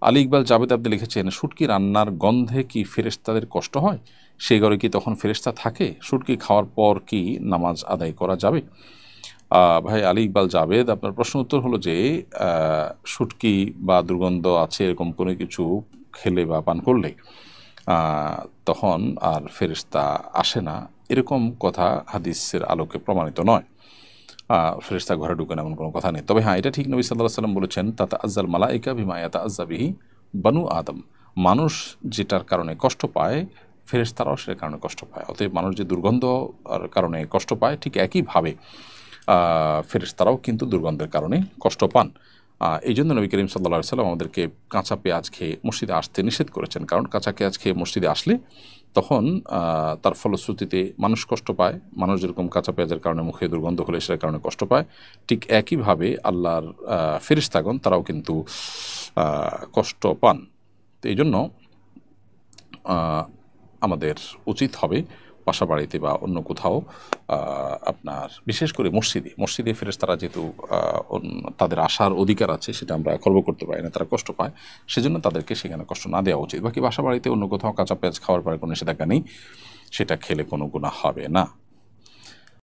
আলী ইকবাল জাবেদ আব্দি লিখেছেন, শুটকি রান্নার গন্ধে কি ফেরেশতাদের কষ্ট হয়? সেই ঘরে কি তখন ফেরেশতা থাকে? শুটকি খাওয়ার পর কি নামাজ আদায় করা যাবে? ভাই আলী ইকবাল জাবেদ, আপনার প্রশ্ন উত্তর হলো যে শুটকি বা দুর্গন্ধ আছে এরকম কোনো কিছু খেলে বা পান করলে তখন আর ফেরেশতা আসে না, এরকম কথা হাদিসের আলোকে প্রমাণিত নয়। ফেরেশতা ঘরে ঢুকেন এমন কোনো কথা নেই। তবে হ্যাঁ, এটা ঠিক নবী সাল্লাল্লাহু আলাইহি ওয়াসাল্লাম বলেছেন, তাতাআজ্জাল মালায়েকা বিমা ইয়াতাআজ্জা বিহি বানু আদম। মানুষ যেটার কারণে কষ্ট পায়, ফেরেশতারাও সেটার কারণে কষ্ট পায়। অতএব মানুষ যে দুর্গন্ধ কারণে কষ্ট পায়, ঠিক একইভাবে ফেরেশতারাও কিন্তু দুর্গন্ধের কারণে কষ্ট পান। এই জন্য নবী করিম সাল্লাল্লাহু আলাইহি ওয়াসাল্লাম আমাদেরকে কাঁচা পেঁয়াজ খেয়ে মসজিদে আসতে নিষেধ করেছেন। কারণ কাঁচা পেঁয়াজ খেয়ে মসজিদে আসলে তখন তার ফলশ্রুতিতে মানুষ কষ্ট পায়। মানুষ যেরকম কাঁচা পেঁয়াজের কারণে মুখে দুর্গন্ধ হলে সেটার কারণে কষ্ট পায়, ঠিক একইভাবে আল্লাহর ফেরেশতাগণ তারাও কিন্তু কষ্ট পান। তো এই জন্য আমাদের উচিত হবে বাসা বাড়িতে বা অন্য কোথাও আপনার বিশেষ করে মসজিদে ফেরেশতারা যেহেতু তাদের আসার অধিকার আছে, সেটা আমরা খর্ব করতে পারি না, তারা কষ্ট পায়, সেজন্য তাদেরকে সেখানে কষ্ট না দেওয়া উচিত। বাকি বাসা বাড়িতে অন্য কোথাও কাঁচা পেঁয়াজ খাওয়ার পরে কোনো নিষেধাজ্ঞা নেই, সেটা খেলে কোনো গুনাহ হবে না।